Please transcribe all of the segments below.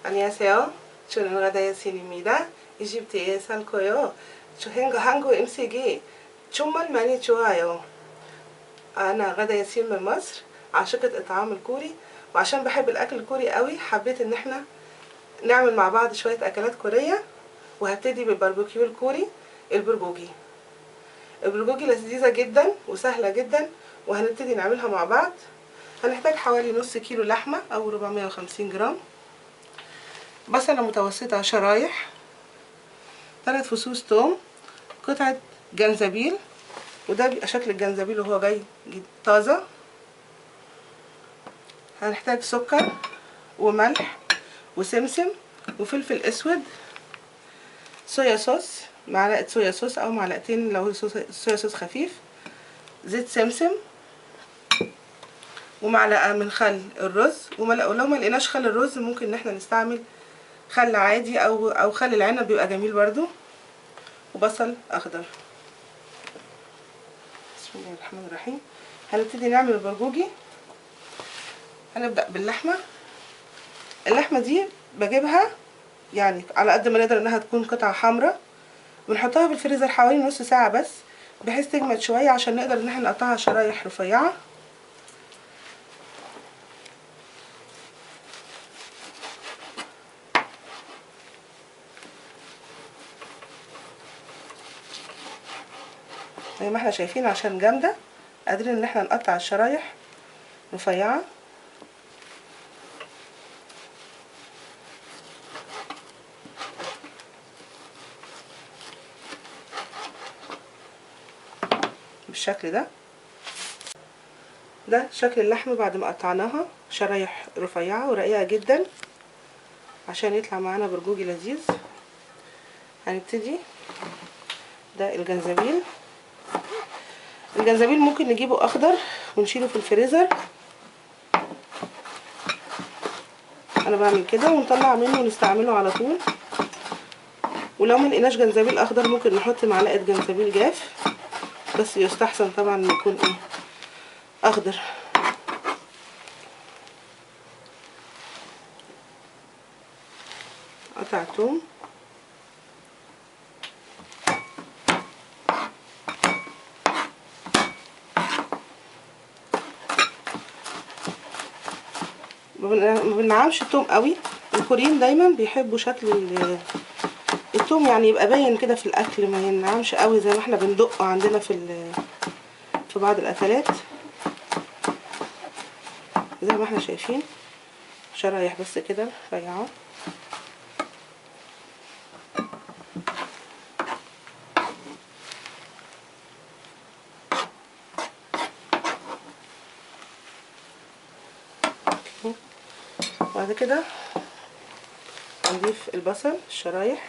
안녕하세요. 저는 가다야신입니다. 이집트에 살고요. 한국 음식이 정말 많이 좋아요. أنا غدا ياسين من مصر، عاشقة الطعام الكوري، وعشان بحب الأكل الكوري قوي حبيت إن احنا نعمل مع بعض شوية أكلات كورية. وهبتدي بالباربيكيو الكوري البرجوجي. البرجوجي لذيذة جدا وسهلة جدا، وهنبتدي نعملها مع بعض. هنحتاج حوالي نص كيلو لحمة أو 450 جرام، بصلة متوسطة شرايح، 3 فصوص توم، قطعة جنزبيل، وده بيبقى شكل الجنزبيل وهو جاي طازة. هنحتاج سكر وملح وسمسم وفلفل اسود، صويا صوص، معلقة صويا صوص او معلقتين لو صويا صوص خفيف، زيت سمسم، ومعلقة من خل الرز. ولو ما لقيناش خل الرز ممكن ان احنا نستعمل خل عادي او خل العنب بيبقى جميل برضو، وبصل اخضر. بسم الله الرحمن الرحيم. هنبتدي نعمل البرجوجي. هنبدأ باللحمة. اللحمة دي بجيبها يعني على قد ما نقدر انها تكون قطعة حمراء، بنحطها في الفريزر حوالي نص ساعة بس بحيث تجمد شوية عشان نقدر ان احنا نقطعها شرايح رفيعة. زي ما احنا شايفين عشان جامدة قادرين ان احنا نقطع الشرايح رفيعة. بالشكل ده شكل اللحمة بعد ما قطعناها شرايح رفيعة ورقيقة جدا عشان يطلع معانا برجوجي لذيذ. هنبتدي ده الجنزبيل. الجنزبيل ممكن نجيبه اخضر ونشيله في الفريزر، انا بعمل كده، ونطلع منه ونستعمله على طول. ولو ما لقيناش جنزبيل اخضر ممكن نحط معلقة جنزبيل جاف، بس يستحسن طبعا يكون اخضر. قطع توم، ما بنعمش التوم قوي. الكوريين دايما بيحبوا شكل التوم يعني يبقى باين كده في الاكل، ما ينعمش قوي زي ما احنا بندقه عندنا في بعض الاكلات. زي ما احنا شايفين شرايح بس كده رفيعه. بعد كده هنضيف البصل الشرايح،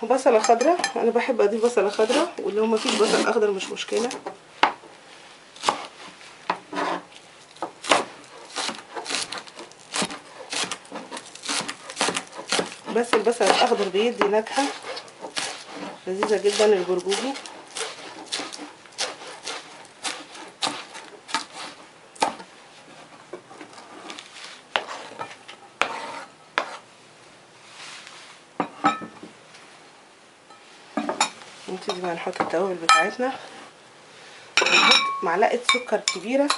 وبصلة خضراء. انا بحب اضيف بصلة خضراء، ولو ما فيش بصل اخضر مش مشكلة. بس البصل الاخضر بيدي نكهة لذيذة جدا للبرجوجي. نبتدي بقى نحط التوابل بتاعتنا. نحط معلقة سكر كبيرة.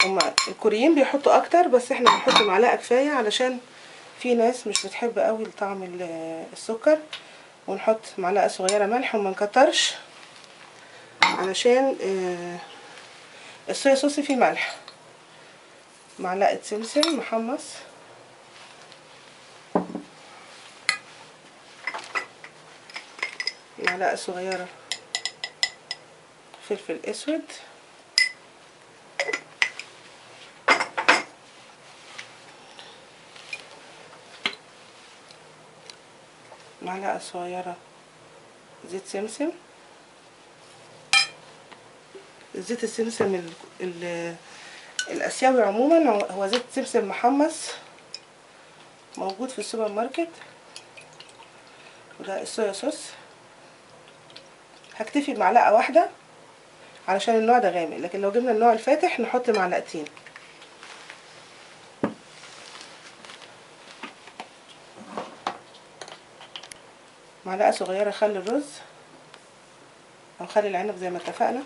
هما الكوريين بيحطوا اكتر بس احنا بنحط معلقة كفاية علشان في ناس مش بتحب قوي طعم السكر. ونحط معلقة صغيرة ملح وما نكترش علشان الصويا صوص فيه ملح. معلقة سمسم محمص، معلقة صغيرة فلفل اسود، معلقة صغيرة زيت سمسم. زيت السمسم الاسيوي عموما هو زيت سمسم محمص موجود في السوبر ماركت. وده الصويا صوص. هكتفي بمعلقه واحده علشان النوع ده غامق، لكن لو جبنا النوع الفاتح نحط معلقتين. معلقه صغيره خل الرز او خل العنب زي ما اتفقنا.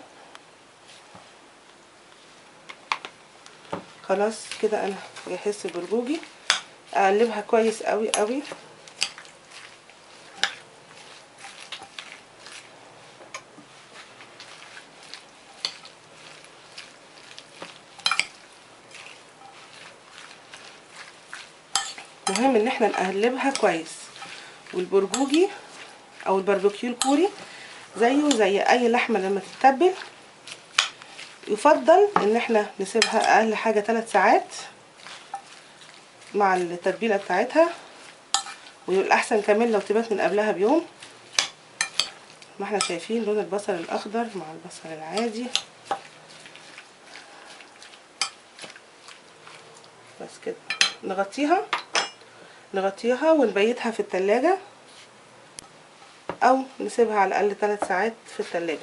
خلاص كده انا جهزت البرجوجي. اقلبها كويس قوي قوي. مهم ان احنا نقلبها كويس. والبرجوجي او الباربيكيو الكوري زيه زي اي لحمه لما تتبل يفضل ان احنا نسيبها اقل حاجه 3 ساعات مع التتبيله بتاعتها، ويلاحسن كمان لو تبات من قبلها بيوم. ما احنا شايفين لون البصل الاخضر مع البصل العادي. بس كده نغطيها ونبيتها في التلاجة او نسيبها على الاقل 3 ساعات في التلاجة.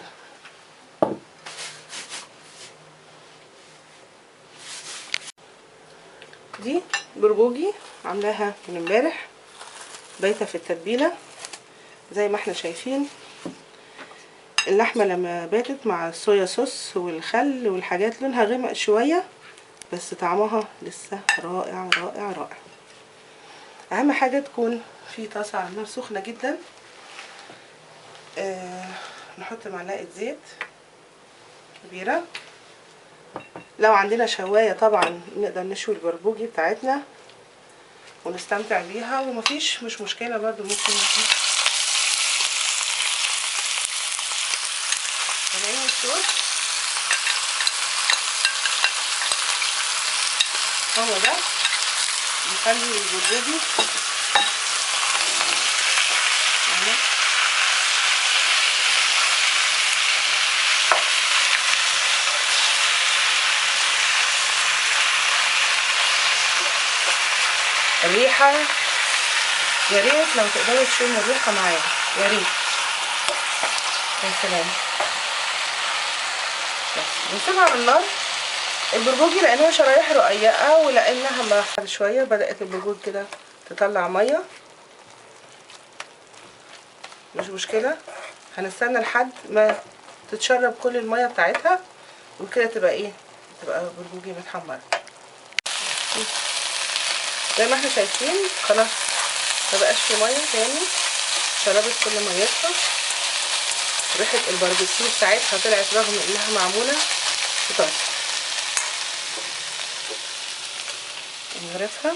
دي برجوجي عاملاها من امبارح، بايته في التتبيله زي ما احنا شايفين. اللحمه لما باتت مع الصويا صوص والخل والحاجات لونها غمق شويه، بس طعمها لسه رائع رائع رائع. اهم حاجه تكون في طاسه على النار سخنه جدا. نحط معلقه زيت كبيره. لو عندنا شوايه طبعا نقدر نشوي البرجوجي بتاعتنا ونستمتع بيها، ومفيش مش مشكله برضو ممكن نعمل الصوص. هو ده بيخلي البرجوجي الريحه. يا ريت لو تقدروا تشموا الريحه معايا، يا ريت. يا سلام. بس نسيبها على النار البرجوجي لانها شرايح رقيقه، ولانها ما بعد شويه بدات البرجوجي كده تطلع ميه. مش مشكله، هنستنى لحد ما تتشرب كل الميه بتاعتها وكده تبقى ايه، تبقى برجوجي متحمره. زي ما احنا شايفين خلاص ما بقاش في ميه تاني، شربت كل ميتها. ريحه الباربيكيو بتاعتها طلعت رغم انها معموله في طاسه. نغرفها.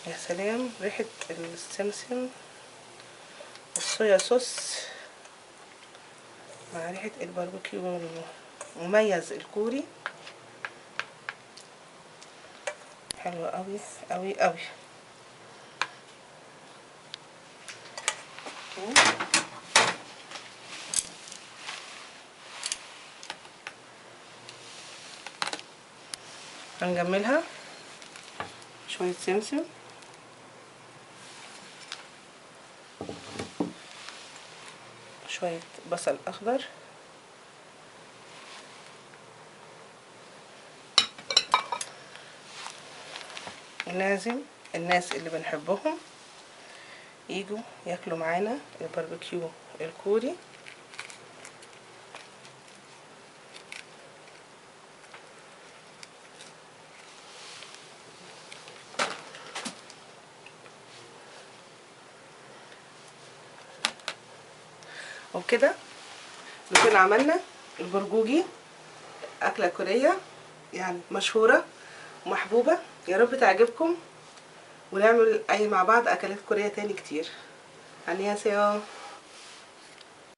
يا سلام، ريحه السمسم والصويا صوص مع ريحه الباربيكيو المميز الكوري، حلوه قوي قوي قوي. هنجملها شويه سمسم، شويه بصل اخضر، لازم الناس اللي بنحبهم يجوا ياكلوا معانا الباربيكيو الكوري. وبكده نكون عملنا البرجوجي، اكله كوريه يعني مشهوره ومحبوبه. يا رب تعجبكم ونعمل مع بعض اكلات كوريه تاني كتير. 안녕하세요.